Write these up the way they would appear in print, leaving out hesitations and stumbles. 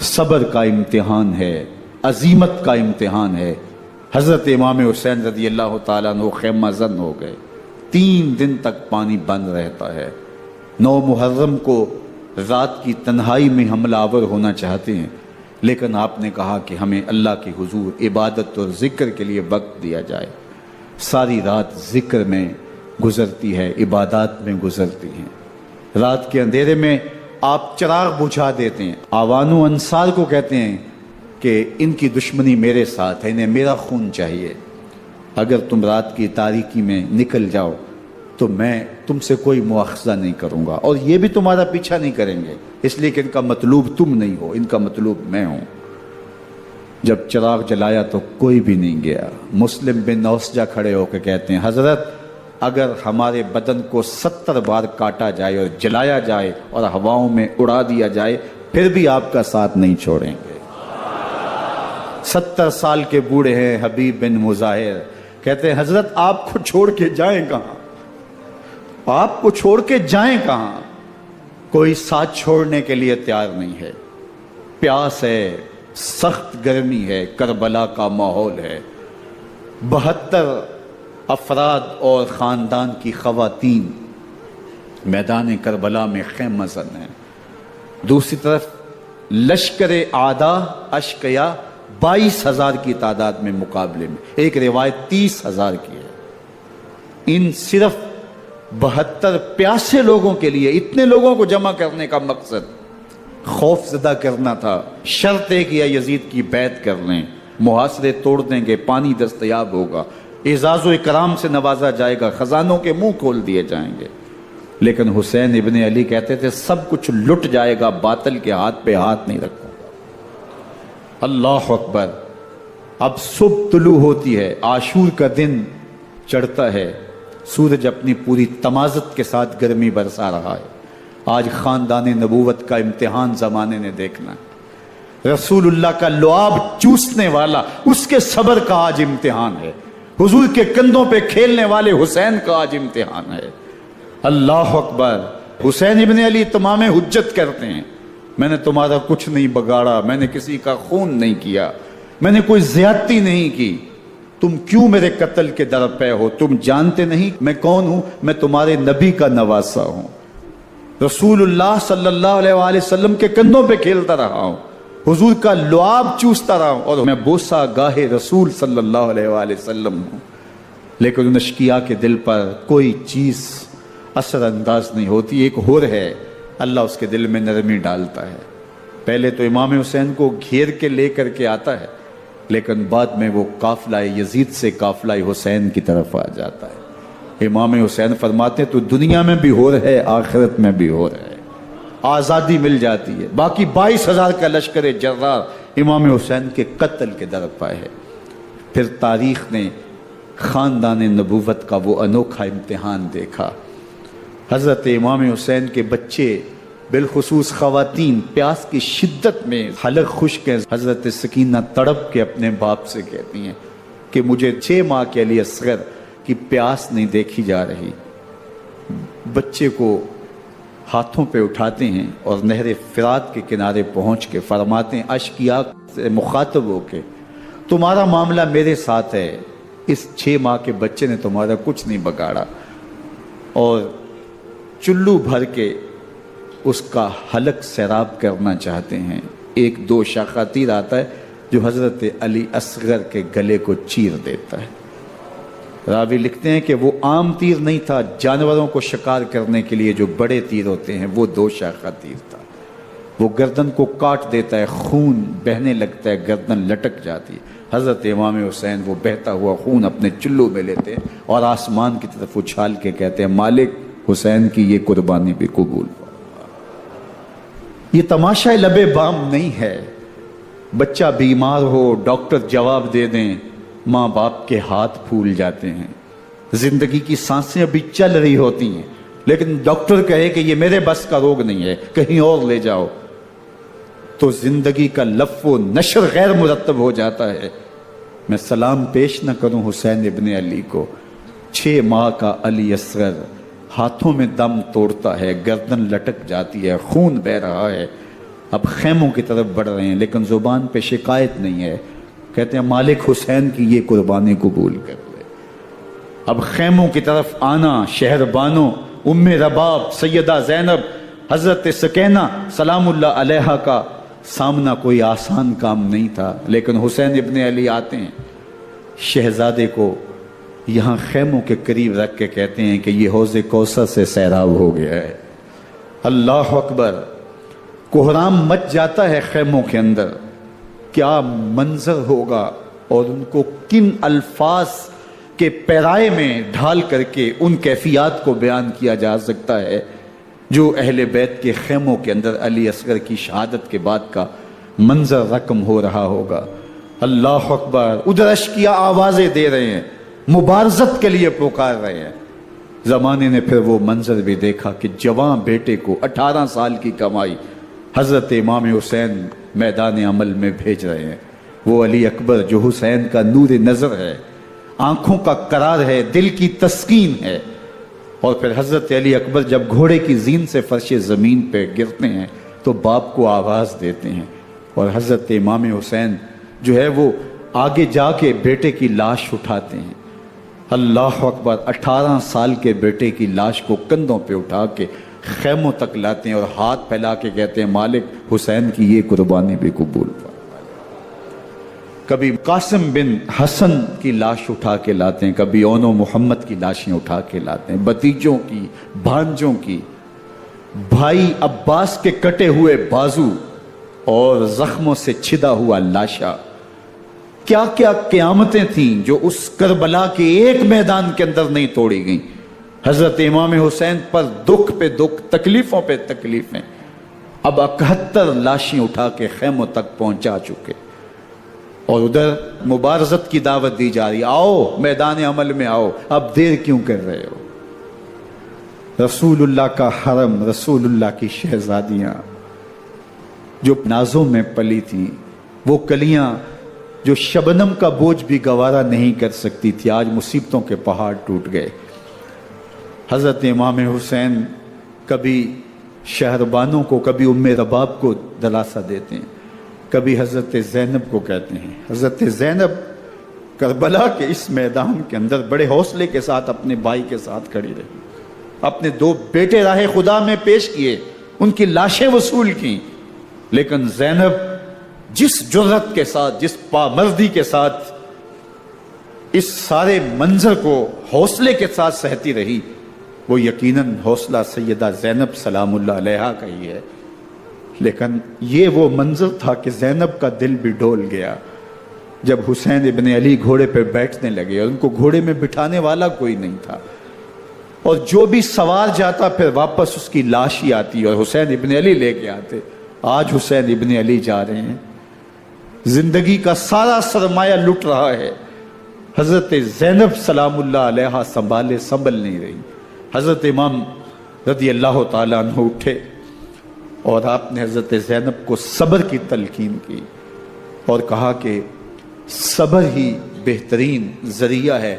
صبر کا امتحان ہے، عزیمت کا امتحان ہے۔ حضرت امام حسین رضی اللہ تعالیٰ عنہ خیمہ زن ہو گئے، 3 دن تک پانی بند رہتا ہے۔ 9 محرم کو رات کی تنہائی میں حملہ آور ہونا چاہتے ہیں، لیکن آپ نے کہا کہ ہمیں اللہ کے حضور عبادت اور ذکر کے لیے وقت دیا جائے۔ ساری رات ذکر میں گزرتی ہے، عبادات میں گزرتی ہیں۔ رات کے اندھیرے میں آپ چراغ بجھا دیتے ہیں۔ آوان و انصار کو کہتے ہیں کہ ان کی دشمنی میرے ساتھ ہے، انہیں میرا خون چاہیے، اگر تم رات کی تاریکی میں نکل جاؤ تو میں تم سے کوئی مواخذہ نہیں کروں گا، اور یہ بھی تمہارا پیچھا نہیں کریں گے، اس لیے کہ ان کا مطلوب تم نہیں ہو، ان کا مطلوب میں ہوں۔ جب چراغ جلایا تو کوئی بھی نہیں گیا۔ مسلم بن نوسجہ کھڑے ہو کے کہتے ہیں، حضرت اگر ہمارے بدن کو 70 بار کاٹا جائے اور جلایا جائے اور ہواؤں میں اڑا دیا جائے پھر بھی آپ کا ساتھ نہیں چھوڑیں گے۔ 70 سال کے بوڑھے ہیں حبیب بن مظاہر، کہتے ہیں حضرت آپ کو چھوڑ کے جائیں کہاں، آپ کو چھوڑ کے جائیں کہاں؟ کوئی ساتھ چھوڑنے کے لیے تیار نہیں ہے۔ پیاس ہے، سخت گرمی ہے، کربلا کا ماحول ہے، 72 افراد اور خاندان کی خواتین میدان کربلا میں خیمہ زن ہیں۔ دوسری طرف لشکر اعداء اشقیا 22,000 کی تعداد میں مقابلے میں، ایک روایت 30,000 کی ہے۔ ان صرف 72 پیاسے لوگوں کے لیے اتنے لوگوں کو جمع کرنے کا مقصد خوف زدہ کرنا تھا۔ شرط ہے کہ یزید کی بیعت کر لیں، محاصرے توڑ دیں گے، پانی دستیاب ہوگا، اعزاز و اکرام سے نوازا جائے گا، خزانوں کے منہ کھول دیے جائیں گے۔ لیکن حسین ابن علی کہتے تھے سب کچھ لٹ جائے گا، باطل کے ہاتھ پہ ہاتھ نہیں رکھوں گا۔ اللہ اکبر۔ اب صبح طلوع ہوتی ہے، عاشور کا دن چڑھتا ہے، سورج اپنی پوری تمازت کے ساتھ گرمی برسا رہا ہے۔ آج خاندان نبوت کا امتحان زمانے نے دیکھنا ہے۔ رسول اللہ کا لعاب چوسنے والا اس کے صبر کا آج امتحان ہے، حضور کے کندھوں پہ کھیلنے والے حسین کا آج امتحان ہے۔ اللہ اکبر۔ حسین ابن علی تمام حجت کرتے ہیں، میں نے تمہارا کچھ نہیں بگاڑا، میں نے کسی کا خون نہیں کیا، میں نے کوئی زیادتی نہیں کی، تم کیوں میرے قتل کے در پہ ہو؟ تم جانتے نہیں میں کون ہوں؟ میں تمہارے نبی کا نواسا ہوں، رسول اللہ صلی اللہ علیہ وآلہ وسلم کے کندھوں پہ کھیلتا رہا ہوں، حضور کا لعاب چوستا رہا ہوں، اور میں بوسہ گاہ رسول صلی اللہ علیہ وآلہ وسلم ہوں۔ لیکن ان اشقیاء کے دل پر کوئی چیز اثر انداز نہیں ہوتی۔ ایک ہور ہے، اللہ اس کے دل میں نرمی ڈالتا ہے۔ پہلے تو امام حسین کو گھیر کے لے کر کے آتا ہے، لیکن بعد میں وہ قافلہ یزید سے قافلہ حسین کی طرف آ جاتا ہے۔ امام حسین فرماتے ہیں تو دنیا میں بھی ہور ہے، آخرت میں بھی ہور ہے، آزادی مل جاتی ہے۔ باقی 22,000 کا لشکر جرار امام حسین کے قتل کے در پہ ہے۔ پھر تاریخ نے خاندان نبوت کا وہ انوکھا امتحان دیکھا۔ حضرت امام حسین کے بچے بالخصوص خواتین پیاس کی شدت میں حلق خشک ہیں۔ حضرت سکینہ تڑپ کے اپنے باپ سے کہتی ہیں کہ مجھے 6 ماہ کے لیے اصغر کی پیاس نہیں دیکھی جا رہی۔ بچے کو ہاتھوں پہ اٹھاتے ہیں اور نہر فرات کے کنارے پہنچ کے فرماتے ہیں اشقیاء سے مخاطب ہو کے، تمہارا معاملہ میرے ساتھ ہے، اس 6 ماہ کے بچے نے تمہارا کچھ نہیں بگاڑا، اور چلو بھر کے اس کا حلق سیراب کرنا چاہتے ہیں۔ ایک 2 شاخہ تیر آتا ہے جو حضرت علی اصغر کے گلے کو چیر دیتا ہے۔ راوی لکھتے ہیں کہ وہ عام تیر نہیں تھا، جانوروں کو شکار کرنے کے لیے جو بڑے تیر ہوتے ہیں وہ 2 شاخہ تیر تھا۔ وہ گردن کو کاٹ دیتا ہے، خون بہنے لگتا ہے، گردن لٹک جاتی ہے۔ حضرت امام حسین وہ بہتا ہوا خون اپنے چلو میں لیتے ہیں اور آسمان کی طرف اچھال کے کہتے ہیں مالک حسین کی یہ قربانی بھی قبول ہو۔ یہ تماشا لبے بام نہیں ہے۔ بچہ بیمار ہو، ڈاکٹر جواب دے دیں، ماں باپ کے ہاتھ پھول جاتے ہیں، زندگی کی سانسیں ابھی چل رہی ہوتی ہیں، لیکن ڈاکٹر کہے کہ یہ میرے بس کا روگ نہیں ہے، کہیں اور لے جاؤ، تو زندگی کا لف و نشر غیر مرتب ہو جاتا ہے۔ میں سلام پیش نہ کروں حسین ابن علی کو، 6 ماہ کا علی اصغر ہاتھوں میں دم توڑتا ہے، گردن لٹک جاتی ہے، خون بہ رہا ہے، اب خیموں کی طرف بڑھ رہے ہیں، لیکن زبان پہ شکایت نہیں ہے، کہتے ہیں مالک حسین کی یہ قربانی قبول کر لے۔ اب خیموں کی طرف آنا، شہر بانو، ام رباب، سیدہ زینب، حضرت سکینہ سلام اللہ علیہا کا سامنا کوئی آسان کام نہیں تھا، لیکن حسین ابن علی آتے ہیں، شہزادے کو یہاں خیموں کے قریب رکھ کے کہتے ہیں کہ یہ حوض کوثر سے سیراب ہو گیا ہے۔ اللہ اکبر، کوہرام مچ جاتا ہے خیموں کے اندر، کیا منظر ہوگا، اور ان کو کن الفاظ کے پیرائے میں ڈھال کر کے ان کیفیات کو بیان کیا جا سکتا ہے جو اہل بیت کے خیموں کے اندر علی اصغر کی شہادت کے بعد کا منظر رقم ہو رہا ہوگا۔ اللہ اکبر، ادھر اشکیا آوازیں دے رہے ہیں، مبارزت کے لیے پکار رہے ہیں۔ زمانے نے پھر وہ منظر بھی دیکھا کہ جوان بیٹے کو 18 سال کی کمائی حضرت امام حسین میدان عمل میں بھیج رہے ہیں۔ وہ علی اکبر جو حسین کا نور نظر ہے، آنکھوں کا قرار ہے، دل کی تسکین ہے۔ اور پھر حضرت علی اکبر جب گھوڑے کی زین سے فرش زمین پہ گرتے ہیں تو باپ کو آواز دیتے ہیں، اور حضرت امام حسین جو ہے وہ آگے جا کے بیٹے کی لاش اٹھاتے ہیں۔ اللہ اکبر، 18 سال کے بیٹے کی لاش کو کندھوں پہ اٹھا کے خیموں تک لاتے ہیں اور ہاتھ پھیلا کے کہتے ہیں مالک حسین کی یہ قربانی بھی قبول فرما۔ کبھی قاسم بن حسن کی لاش اٹھا کے لاتے ہیں، کبھی اون و محمد کی لاشیں اٹھا کے لاتے ہیں، بتیجوں کی، بھانجوں کی، بھائی عباس کے کٹے ہوئے بازو اور زخموں سے چھدا ہوا لاشا۔ کیا کیا قیامتیں تھیں جو اس کربلا کے ایک میدان کے اندر نہیں توڑی گئیں۔ حضرت امام حسین پر دکھ پہ دکھ، تکلیفوں پہ تکلیفیں، اب 71 لاشیں اٹھا کے خیموں تک پہنچا چکے، اور ادھر مبارزت کی دعوت دی جا رہی، آؤ میدان عمل میں آؤ، اب دیر کیوں کر رہے ہو۔ رسول اللہ کا حرم، رسول اللہ کی شہزادیاں جو نازوں میں پلی تھیں، وہ کلیاں جو شبنم کا بوجھ بھی گوارا نہیں کر سکتی تھی، آج مصیبتوں کے پہاڑ ٹوٹ گئے۔ حضرت امام حسین کبھی شہربانوں کو، کبھی ام رباب کو دلاسا دیتے ہیں، کبھی حضرت زینب کو کہتے ہیں۔ حضرت زینب کربلا کے اس میدان کے اندر بڑے حوصلے کے ساتھ اپنے بھائی کے ساتھ کھڑی رہی، اپنے 2 بیٹے راہ خدا میں پیش کیے، ان کی لاشیں وصول کی، لیکن زینب جس جرأت کے ساتھ، جس پامردی کے ساتھ اس سارے منظر کو حوصلے کے ساتھ سہتی رہی، وہ یقیناً حوصلہ سیدہ زینب سلام اللہ علیہا کا ہی ہے، لیکن یہ وہ منظر تھا کہ زینب کا دل بھی ڈول گیا جب حسین ابن علی گھوڑے پہ بیٹھنے لگے اور ان کو گھوڑے میں بٹھانے والا کوئی نہیں تھا، اور جو بھی سوار جاتا پھر واپس اس کی لاش ہی آتی اور حسین ابن علی لے کے آتے۔ آج حسین ابن علی جا رہے ہیں، زندگی کا سارا سرمایہ لٹ رہا ہے، حضرت زینب سلام اللہ علیہا سنبھل نہیں رہی۔ حضرت امام رضی اللہ تعالیٰ عنہ اٹھے اور آپ نے حضرت زینب کو صبر کی تلقین کی اور کہا کہ صبر ہی بہترین ذریعہ ہے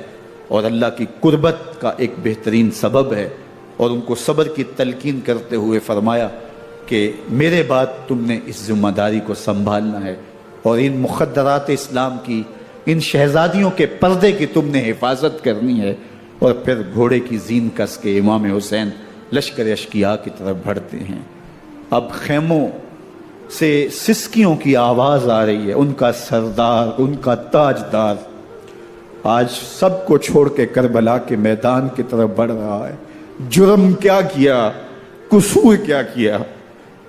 اور اللہ کی قربت کا ایک بہترین سبب ہے، اور ان کو صبر کی تلقین کرتے ہوئے فرمایا کہ میرے بعد تم نے اس ذمہ داری کو سنبھالنا ہے اور ان مخدرات اسلام کی، ان شہزادیوں کے پردے کی تم نے حفاظت کرنی ہے۔ اور پھر گھوڑے کی زین کس کے امام حسین لشکر اشکیا کی طرف بڑھتے ہیں۔ اب خیموں سے سسکیوں کی آواز آ رہی ہے، ان کا سردار، ان کا تاجدار آج سب کو چھوڑ کے کربلا کے میدان کی طرف بڑھ رہا ہے۔ جرم کیا کیا، قصور کیا کیا،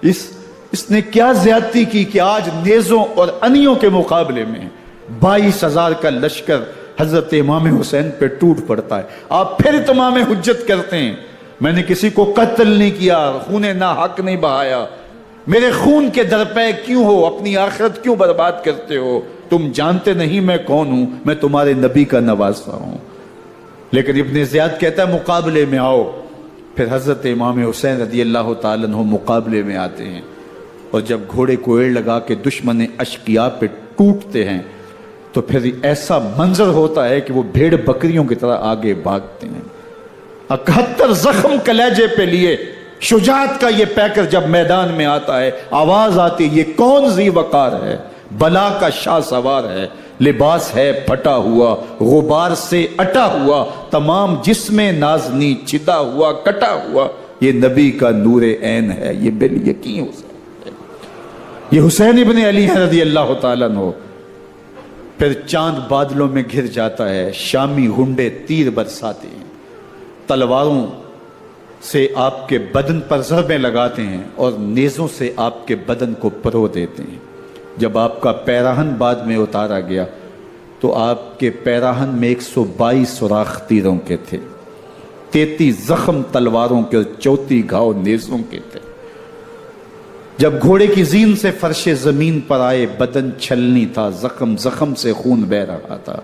اس نے کیا زیادتی کی کہ آج نیزوں اور انیوں کے مقابلے میں 22,000 کا لشکر حضرت امام حسین پہ ٹوٹ پڑتا ہے۔ آپ پھر اتمام حجت کرتے ہیں، میں نے کسی کو قتل نہیں کیا، خون ناحق نہیں بہایا، میرے خون کے درپے کیوں ہو، اپنی آخرت کیوں برباد کرتے ہو، تم جانتے نہیں میں کون ہوں، میں تمہارے نبی کا نواسا ہوں۔ لیکن ابن زیاد کہتا ہے مقابلے میں آؤ۔ پھر حضرت امام حسین رضی اللہ تعالیٰ عنہ مقابلے میں آتے ہیں، اور جب گھوڑے کو ایڑ لگا کے دشمن اشقیا پہ ٹوٹتے ہیں تو پھر ایسا منظر ہوتا ہے کہ وہ بھیڑ بکریوں کی طرح آگے بھاگتے ہیں۔ 71 زخم کلیجے پہ لیے شجاعت کا یہ پیکر جب میدان میں آتا ہے، آواز آتی ہے، یہ کون ذی وقار ہے؟ بلا کا شاہ سوار ہے، لباس ہے پھٹا ہوا، غبار سے اٹا ہوا، تمام جسم نازنی چدا ہوا کٹا ہوا، یہ نبی کا نور عین ہے، یہ بالیقین حسین ہے، یہ حسین ابن علی ہے رضی اللہ تعالیٰ عنہ۔ پھر چاند بادلوں میں گھر جاتا ہے، شامی غنڈے تیر برساتے ہیں، تلواروں سے آپ کے بدن پر ضربیں لگاتے ہیں اور نیزوں سے آپ کے بدن کو پرو دیتے ہیں۔ جب آپ کا پیراہن بعد میں اتارا گیا تو آپ کے پیراہن میں 122 سوراخ تیروں کے تھے، 33 زخم تلواروں کے اور 34 گھاؤ نیزوں کے تھے۔ جب گھوڑے کی زین سے فرش زمین پر آئے، بدن چھلنی تھا، زخم زخم سے خون بہ رہا تھا،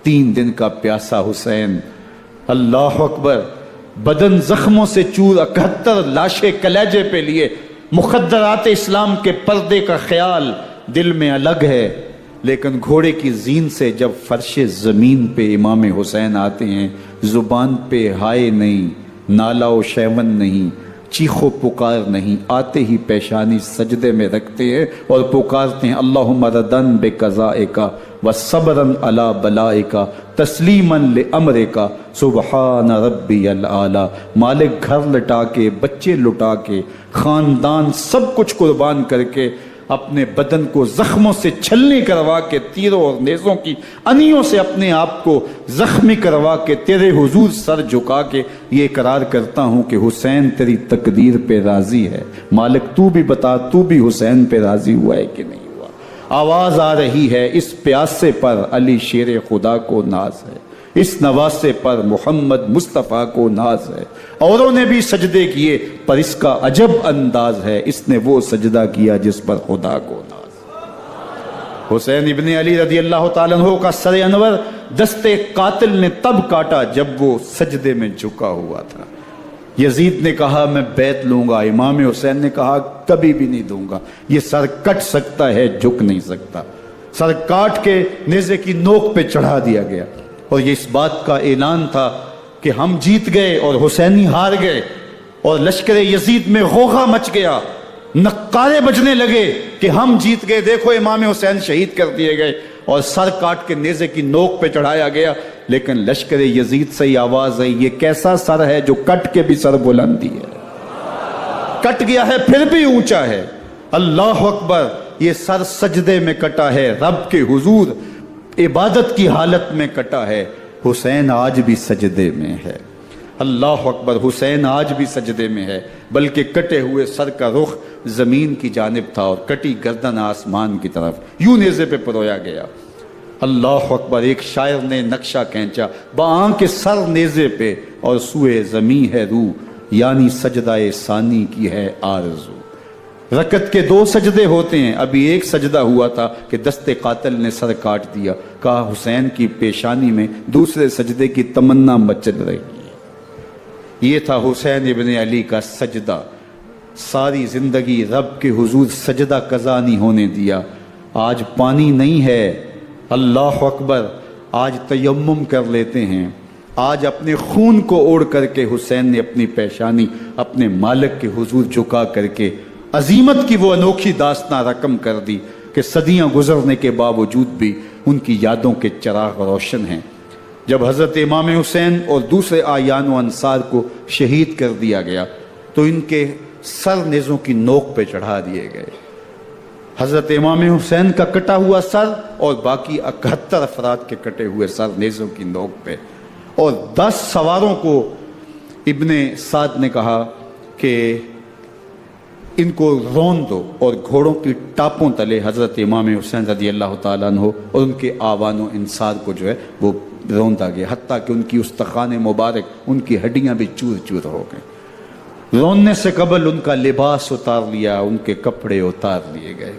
3 دن کا پیاسا حسین، اللہ اکبر، بدن زخموں سے چور، 71 لاشیں کلیجے پہ لیے، مخدرات اسلام کے پردے کا خیال دل میں الگ ہے، لیکن گھوڑے کی زین سے جب فرش زمین پہ امام حسین آتے ہیں، زبان پہ ہائے نہیں، نالا و شیون نہیں، چیخ و پکار نہیں، آتے ہی پیشانی سجدے میں رکھتے ہیں اور پکارتے ہیں اللہم ردن بقضائک وصبرن علی بلائک تسلیما لامرک سبحان ربی العالی۔ مالک گھر لٹا کے، بچے لٹا کے، خاندان سب کچھ قربان کر کے، اپنے بدن کو زخموں سے چھلنی کروا کے، تیروں اور نیزوں کی انیوں سے اپنے آپ کو زخمی کروا کے، تیرے حضور سر جھکا کے یہ اقرار کرتا ہوں کہ حسین تیری تقدیر پہ راضی ہے، مالک تو بھی بتا، تو بھی حسین پہ راضی ہوا ہے کہ نہیں ہوا؟ آواز آ رہی ہے، اس پیاسے پر علی شیر خدا کو ناز ہے، اس نواسے پر محمد مصطفیٰ کو ناز ہے۔ اوروں نے بھی سجدے کیے پر اس کا عجب انداز ہے، اس نے وہ سجدہ کیا جس پر خدا کو ناز۔ حسین ابن علی رضی اللہ تعالیٰ عنہ کا سر انور دستے قاتل نے تب کاٹا جب وہ سجدے میں جھکا ہوا تھا۔ یزید نے کہا میں بیعت لوں گا، امام حسین نے کہا کبھی بھی نہیں دوں گا، یہ سر کٹ سکتا ہے، جھک نہیں سکتا۔ سر کاٹ کے نیزے کی نوک پہ چڑھا دیا گیا اور یہ اس بات کا اعلان تھا کہ ہم جیت گئے اور حسینی ہار گئے، اور لشکر یزید میں غوغا مچ گیا، نقارے بجنے لگے کہ ہم جیت گئے، دیکھو امام حسین شہید کر دیے گئے، اور سر کاٹ کے نیزے کی نوک پہ چڑھایا گیا۔ لیکن لشکر یزید سے ہی آواز آئی یہ کیسا سر ہے جو کٹ کے بھی سر بلندی ہے، کٹ گیا ہے پھر بھی اونچا ہے، اللہ اکبر، یہ سر سجدے میں کٹا ہے، رب کے حضور عبادت کی حالت میں کٹا ہے۔ حسین آج بھی سجدے میں ہے، اللہ اکبر، حسین آج بھی سجدے میں ہے، بلکہ کٹے ہوئے سر کا رخ زمین کی جانب تھا اور کٹی گردن آسمان کی طرف، یوں نیزے پہ پرویا گیا۔ اللہ اکبر، ایک شاعر نے نقشہ کھینچا، بآنکھ سر نیزے پہ اور سوئے زمیں ہے روح، یعنی سجدہ ثانی کی ہے آرزو۔ رکعت کے 2 سجدے ہوتے ہیں، ابھی ایک سجدہ ہوا تھا کہ دستے قاتل نے سر کاٹ دیا، کہا حسین کی پیشانی میں دوسرے سجدے کی تمنا مچل رہی ہے۔ یہ تھا حسین ابن علی کا سجدہ، ساری زندگی رب کے حضور سجدہ قضا نہیں ہونے دیا۔ آج پانی نہیں ہے، اللہ اکبر، آج تیمم کر لیتے ہیں، آج اپنے خون کو اوڑ کر کے حسین نے اپنی پیشانی اپنے مالک کے حضور جھکا کر کے عظیمت کی وہ انوکھی داستان رقم کر دی کہ صدیاں گزرنے کے باوجود بھی ان کی یادوں کے چراغ روشن ہیں۔ جب حضرت امام حسین اور دوسرے آیان و انصار کو شہید کر دیا گیا تو ان کے سر نیزوں کی نوک پہ چڑھا دیے گئے، حضرت امام حسین کا کٹا ہوا سر اور باقی 71 افراد کے کٹے ہوئے سر نیزوں کی نوک پہ، اور 10 سواروں کو ابن سعد نے کہا کہ ان کو رون دو، اور گھوڑوں کی ٹاپوں تلے حضرت امام حسین رضی اللہ تعالیٰ عنہ اور ان کے آوان و انصار کو جو ہے وہ روندا گیا، حتیٰ کہ ان کی استخوان مبارک، ان کی ہڈیاں بھی چور چور ہو گئیں۔ روننے سے قبل ان کا لباس اتار لیا، ان کے کپڑے اتار لیے گئے۔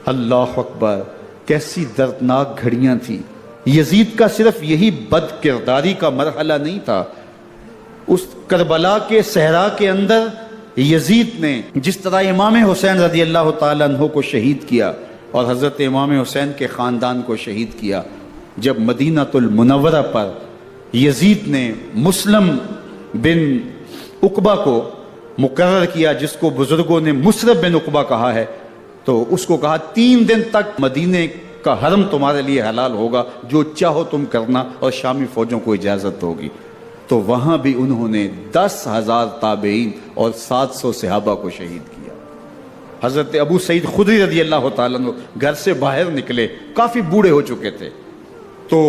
اللہ اکبر، کیسی دردناک گھڑیاں تھیں۔ یزید کا صرف یہی بد کرداری کا مرحلہ نہیں تھا، اس کربلا کے صحرا کے اندر یزید نے جس طرح امام حسین رضی اللہ تعالیٰ عنہ کو شہید کیا اور حضرت امام حسین کے خاندان کو شہید کیا، جب مدینہ المنورہ پر یزید نے مسلم بن عقبہ کو مقرر کیا جس کو بزرگوں نے مصرف بن عقبہ کہا ہے، تو اس کو کہا 3 دن تک مدینے کا حرم تمہارے لیے حلال ہوگا، جو چاہو تم کرنا، اور شامی فوجوں کو اجازت ہوگی۔ تو وہاں بھی انہوں نے 10,000 تابعین اور 700 صحابہ کو شہید کیا۔ حضرت ابو سعید خدری رضی اللہ تعالیٰ عنہ گھر سے باہر نکلے، کافی بوڑھے ہو چکے تھے، تو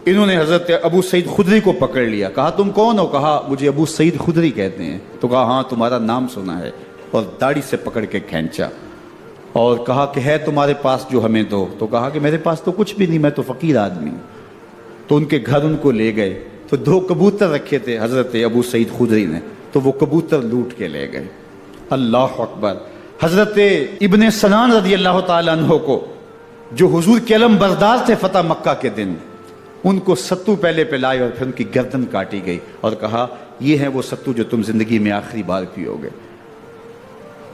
انہوں نے حضرت ابو سعید خدری کو پکڑ لیا، کہا تم کون ہو؟ کہا مجھے ابو سعید خدری کہتے ہیں۔ تو کہا ہاں تمہارا نام سنا ہے، اور داڑھی سے پکڑ کے کھینچا اور کہا کہ ہے تمہارے پاس جو ہمیں دو؟ تو کہا کہ میرے پاس تو کچھ بھی نہیں، میں تو فقیر آدمی ہوں۔ تو ان کے گھر ان کو لے گئے، تو 2 کبوتر رکھے تھے حضرت ابو سعید خدری نے، تو وہ کبوتر لوٹ کے لے گئے۔ اللہ اکبر۔ حضرت ابن سنان رضی اللہ تعالیٰ عنہ کو، جو حضور کے علم بردار تھے فتح مکہ کے دن، ان کو ستو پہلے پہ لائے اور پھر ان کی گردن کاٹی گئی، اور کہا یہ ہیں وہ ستو جو تم زندگی میں آخری بار پیو گے۔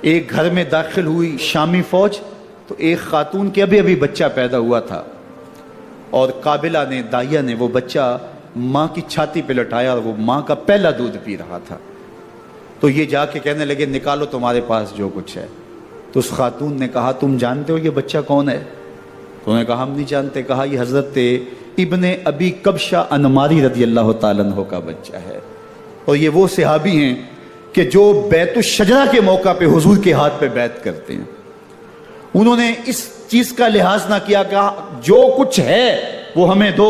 ایک گھر میں داخل ہوئی شامی فوج، تو ایک خاتون کے ابھی بچہ پیدا ہوا تھا، اور قابلہ نے، دائیا نے وہ بچہ ماں کی چھاتی پہ لٹایا، اور وہ ماں کا پہلا دودھ پی رہا تھا۔ تو یہ جا کے کہنے لگے نکالو تمہارے پاس جو کچھ ہے۔ تو اس خاتون نے کہا تم جانتے ہو یہ بچہ کون ہے؟ تو انہوں نے کہا ہم نہیں جانتے۔ کہا یہ حضرت ابن ابی کبشہ انماری رضی اللہ تعالیٰ عنہ کا بچہ ہے، اور یہ وہ صحابی ہیں کہ جو بیت الشجرہ کے موقع پہ حضور کے ہاتھ پہ بیعت کرتے ہیں۔ انہوں نے اس چیز کا لحاظ نہ کیا کہ جو کچھ ہے وہ ہمیں دو،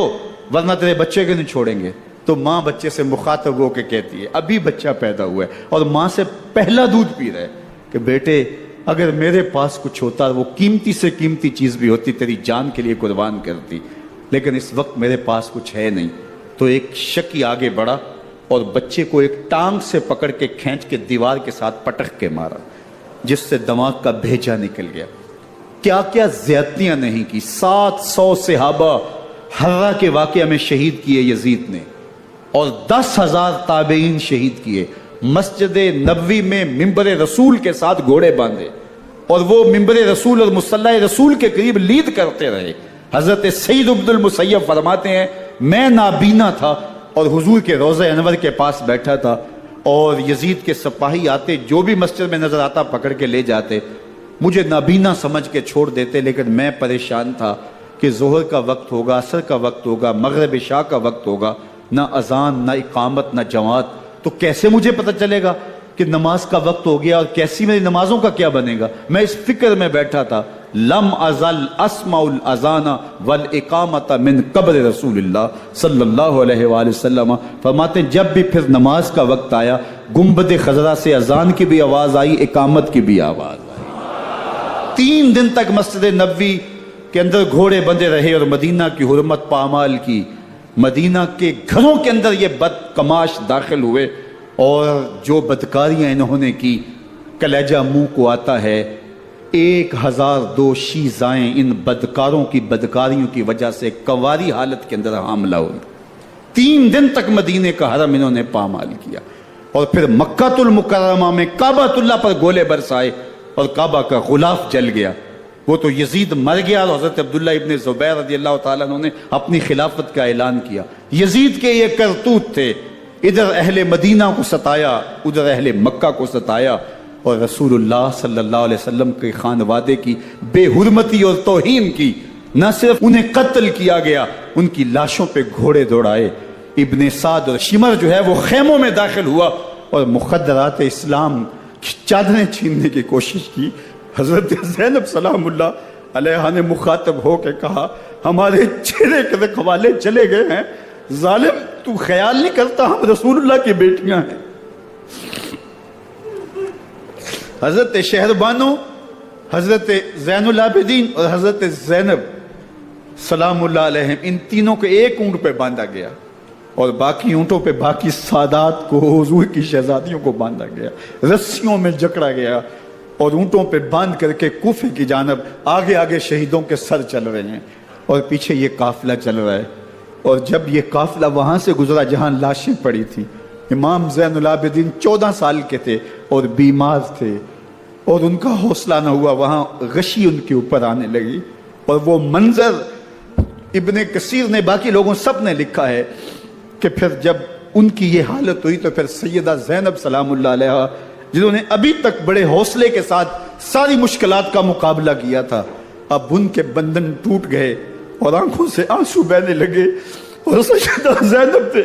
ورنہ تیرے بچے کے نہیں چھوڑیں گے۔ تو ماں بچے سے مخاطب ہو کے کہتی ہے، ابھی بچہ پیدا ہوا ہے اور ماں سے پہلا دودھ پی رہا ہے، کہ بیٹے اگر میرے پاس کچھ ہوتا، وہ قیمتی سے قیمتی چیز بھی ہوتی، تیری جان کے لیے قربان کرتی، لیکن اس وقت میرے پاس کچھ ہے نہیں۔ تو ایک شکی آگے بڑھا اور بچے کو ایک ٹانگ سے پکڑ کے کھینچ کے دیوار کے ساتھ پٹک کے مارا، جس سے دماغ کا بھیجا نکل گیا۔ کیا کیا زیادتیاں نہیں کی۔ 700 صحابہ حرہ کے واقعہ میں شہید کیے یزید نے، اور 10,000 تابعین شہید کیے۔ مسجد نبوی میں ممبر رسول کے ساتھ گھوڑے باندھے، اور وہ ممبر رسول اور مصلی رسول کے قریب لید کرتے رہے۔ حضرت سید عبد المسیب فرماتے ہیں میں نابینا تھا اور حضور کے روضہ انور کے پاس بیٹھا تھا، اور یزید کے سپاہی آتے، جو بھی مسجد میں نظر آتا پکڑ کے لے جاتے، مجھے نابینا سمجھ کے چھوڑ دیتے، لیکن میں پریشان تھا کہ ظہر کا وقت ہوگا، عصر کا وقت ہوگا، مغرب عشاء کا وقت ہوگا، نہ اذان نہ اقامت نہ جماعت، تو کیسے مجھے پتہ چلے گا کہ نماز کا وقت ہو گیا، اور کیسی میری نمازوں کا کیا بنے گا؟ میں اس فکر میں بیٹھا تھا۔ لم ازل اسمع الاذان والاقامت من قبر رسول اللہ صلی اللہ علیہ وآلہ وسلم۔ فرماتے ہیں جب بھی پھر نماز کا وقت آیا، گنبد خضرا سے اذان کی بھی آواز آئی، اقامت کی بھی آواز آئی۔ 3 دن تک مسجد نبوی کے اندر گھوڑے بندے رہے، اور مدینہ کی حرمت پامال کی۔ مدینہ کے گھروں کے اندر یہ بدکماش داخل ہوئے، اور جو بدکاریاں انہوں نے کی، کلیجہ منہ کو آتا ہے۔ 1002 شیزائیں ان بدکاروں کی بدکاریوں کی وجہ سے کنواری حالت کے اندر حاملہ ہوئی۔ 3 دن تک مدینے کا حرم انہوں نے پامال کیا، اور پھر مکہ المکرمہ میں کعبۃ اللہ پر گولے برسائے، اور کعبہ کا غلاف جل گیا۔ وہ تو یزید مر گیا، اور حضرت عبداللہ ابن زبیر رضی اللہ تعالیٰ عنہ نے اپنی خلافت کا اعلان کیا۔ یزید کے یہ کرتوت تھے، ادھر اہل مدینہ کو ستایا، ادھر اہل مکہ کو ستایا، اور رسول اللہ صلی اللہ علیہ وسلم کے خانوادے کی بے حرمتی اور توہین کی۔ نہ صرف انہیں قتل کیا گیا، ان کی لاشوں پہ گھوڑے دوڑائے۔ ابن سعد اور شمر جو ہے وہ خیموں میں داخل ہوا، اور مخدرات اسلام کی چادریں چھیننے کی کوشش کی۔ حضرت زینب سلام اللہ علیہ نے مخاطب ہو کے کہا ہمارے چہرے کے رکھوالے چلے گئے ہیں، ظالم تو خیال نہیں کرتا ہم رسول اللہ کی بیٹیاں ہیں۔ حضرت شہربانو، حضرت زین العابدین اور حضرت زینب سلام اللہ علیہ، ان تینوں کو ایک اونٹ پہ باندھا گیا، اور باقی اونٹوں پہ باقی سادات کو، حضور کی شہزادیوں کو باندھا گیا، رسیوں میں جکڑا گیا، اور اونٹوں پہ باندھ کر کے کوفے کی جانب آگے آگے شہیدوں کے سر چل رہے ہیں، اور پیچھے یہ قافلہ چل رہا ہے۔ اور جب یہ قافلہ وہاں سے گزرا جہاں لاشیں پڑی تھی، امام زین العابدین 14 سال کے تھے اور بیمار تھے، اور ان کا حوصلہ نہ ہوا، وہاں غشی ان کے اوپر آنے لگی، اور وہ منظر ابن کثیر نے، باقی لوگوں سب نے لکھا ہے کہ پھر جب ان کی یہ حالت ہوئی تو پھر سیدہ زینب سلام اللہ علیہ جنہوں نے ابھی تک بڑے حوصلے کے ساتھ ساری مشکلات کا مقابلہ کیا تھا، اب ان کے بندھن ٹوٹ گئے اور آنکھوں سے آنسو بہنے لگے، اور سیدہ زینب نے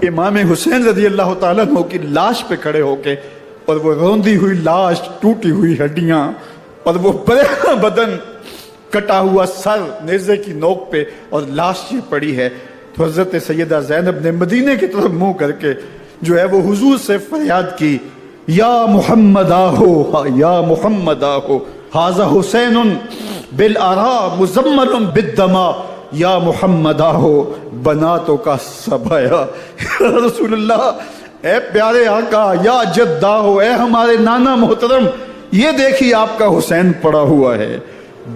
امام حسین رضی اللہ تعالیٰ عنہ کی لاش پہ کھڑے ہو کے، اور وہ روندی ہوئی لاش، ٹوٹی ہوئی ہڈیاں، اور وہ بریحاں بدن، کٹا ہوا سر نیزے کی نوک پہ، اور لاش یہ پڑی ہے، تو حضرت سیدہ زینب نے مدینے کی طرف منہ کر کے جو ہے وہ حضور سے فریاد کی، یا محمد آہو، یا محمد آہو، ھذا حسین بالآراء مزمل بالدماء، یا محمد آہو بناتوں کا سبایا۔ یا رسول اللہ، اے پیارے آقا، یا جد آہو، اے ہمارے نانا محترم، یہ دیکھیے آپ کا حسین پڑا ہوا ہے،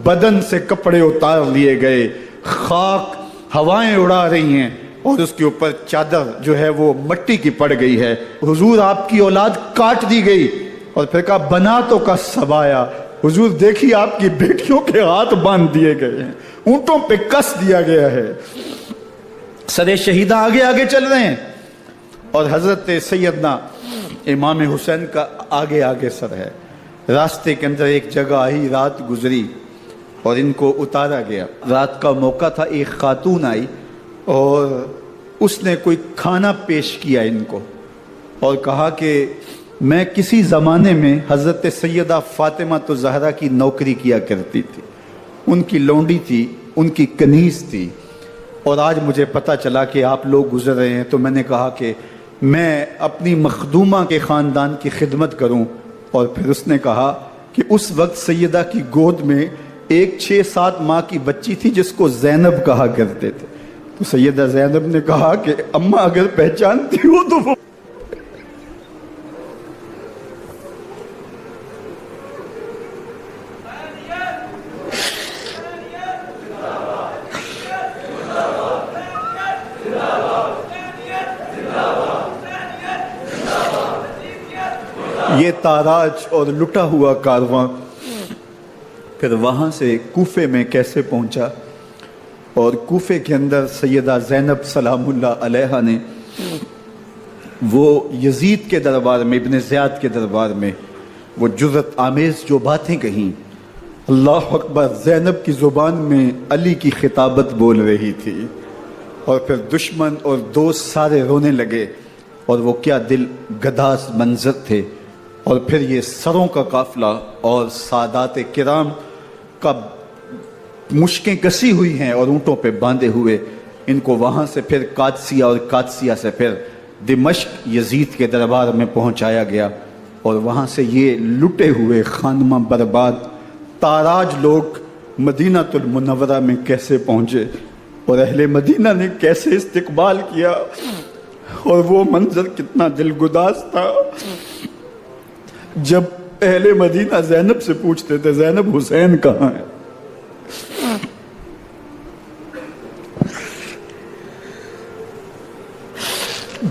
بدن سے کپڑے اتار لیے گئے، خاک ہوائیں اڑا رہی ہیں، اور اس کے اوپر چادر جو ہے وہ مٹی کی پڑ گئی ہے، حضور آپ کی اولاد کاٹ دی گئی، اور پھر کہا بناتوں کا سبایا، حضور دیکھیے آپ کی بیٹیوں کے ہاتھ باندھ دیے گئے ہیں، اونٹوں پہ کس دیا گیا ہے، سر شہیدہ آگے آگے چل رہے ہیں، اور حضرت سیدنا امام حسین کا آگے آگے سر ہے۔ راستے کے اندر ایک جگہ آئی، رات گزری اور ان کو اتارا گیا۔ رات کا موقع تھا، ایک خاتون آئی اور اس نے کوئی کھانا پیش کیا ان کو، اور کہا کہ میں کسی زمانے میں حضرت سیدہ فاطمہ الزہرا کی نوکری کیا کرتی تھی، ان کی لونڈی تھی، ان کی کنیز تھی، اور آج مجھے پتہ چلا کہ آپ لوگ گزر رہے ہیں، تو میں نے کہا کہ میں اپنی مخدومہ کے خاندان کی خدمت کروں۔ اور پھر اس نے کہا کہ اس وقت سیدہ کی گود میں ایک 6-7 ماہ کی بچی تھی جس کو زینب کہا کرتے تھے، تو سیدہ زینب نے کہا کہ اماں اگر پہچانتی ہو تو وہ یہ تاراج اور لٹا ہوا کارواں پھر وہاں سے کوفے میں کیسے پہنچا، اور کوفے کے اندر سیدہ زینب سلام اللہ علیہا نے وہ یزید کے دربار میں، ابن زیاد کے دربار میں وہ جرأت آمیز جو باتیں کہیں، اللہ اکبر، زینب کی زبان میں علی کی خطابت بول رہی تھی، اور پھر دشمن اور دوست سارے رونے لگے، اور وہ کیا دل گداز منظر تھے، اور پھر یہ سروں کا قافلہ اور سادات کرام کا مشکیں کسی ہوئی ہیں اور اونٹوں پہ باندھے ہوئے، ان کو وہاں سے پھر قادسیہ، اور قادسیہ سے پھر دمشق یزید کے دربار میں پہنچایا گیا، اور وہاں سے یہ لٹے ہوئے خانمہ برباد تاراج لوگ مدینہ المنورہ میں کیسے پہنچے، اور اہل مدینہ نے کیسے استقبال کیا، اور وہ منظر کتنا دلگداز تھا جب اہل مدینہ زینب سے پوچھتے تھے زینب حسین کہاں ہے؟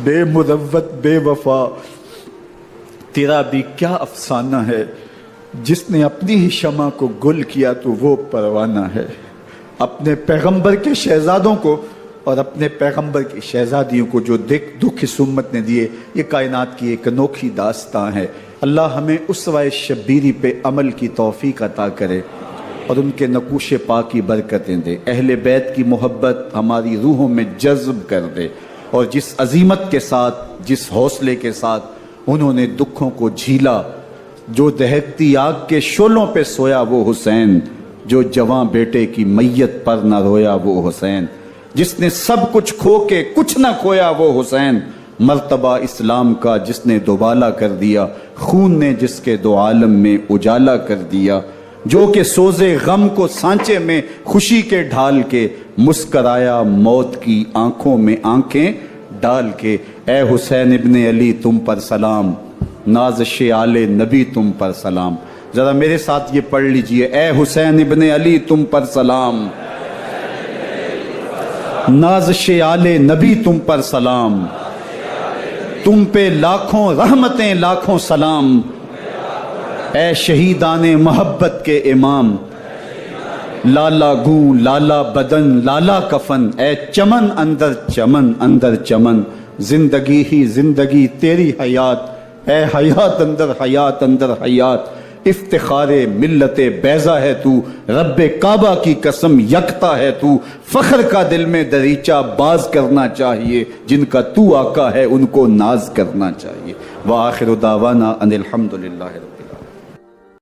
بے مروت بے وفا تیرا بھی کیا افسانہ ہے، جس نے اپنی ہی شمع کو گل کیا تو وہ پروانہ ہے۔ اپنے پیغمبر کے شہزادوں کو اور اپنے پیغمبر کی شہزادیوں کو جو دکھ اس امت نے دیے، یہ کائنات کی ایک انوکھی داستان ہے۔ اللہ ہمیں اسوہ شبیری پہ عمل کی توفیق عطا کرے اور ان کے نقوش پاک کی برکتیں دے، اہل بیت کی محبت ہماری روحوں میں جذب کر دے، اور جس عظیمت کے ساتھ، جس حوصلے کے ساتھ انہوں نے دکھوں کو جھیلا، جو دہکتی آگ کے شعلوں پہ سویا وہ حسین، جو جواں بیٹے کی میت پر نہ رویا وہ حسین، جس نے سب کچھ کھو کے کچھ نہ کھویا وہ حسین، مرتبہ اسلام کا جس نے دوبالا کر دیا، خون نے جس کے دو عالم میں اجالا کر دیا، جو کہ سوزے غم کو سانچے میں خوشی کے ڈھال کے مسکرایا موت کی آنکھوں میں آنکھیں ڈال کے۔ اے حسین ابن علی تم پر سلام، نازش آل نبی تم پر سلام۔ ذرا میرے ساتھ یہ پڑھ لیجئے، اے حسین ابن علی تم پر سلام، نازش آل نبی تم پر سلام، تم پہ لاکھوں رحمتیں لاکھوں سلام، اے شہیدان محبت کے امام، لالا گوں لالا بدن لالا کفن، اے چمن اندر چمن اندر چمن، زندگی ہی زندگی تیری حیات، اے حیات اندر حیات اندر حیات، افتخار ملت بیضا ہے تو، رب کعبہ کی قسم یکتا ہے تو، فخر کا دل میں دریچہ باز کرنا چاہیے، جن کا تو آقا ہے ان کو ناز کرنا چاہیے۔ وآخر دعوانا ان الحمدللہ۔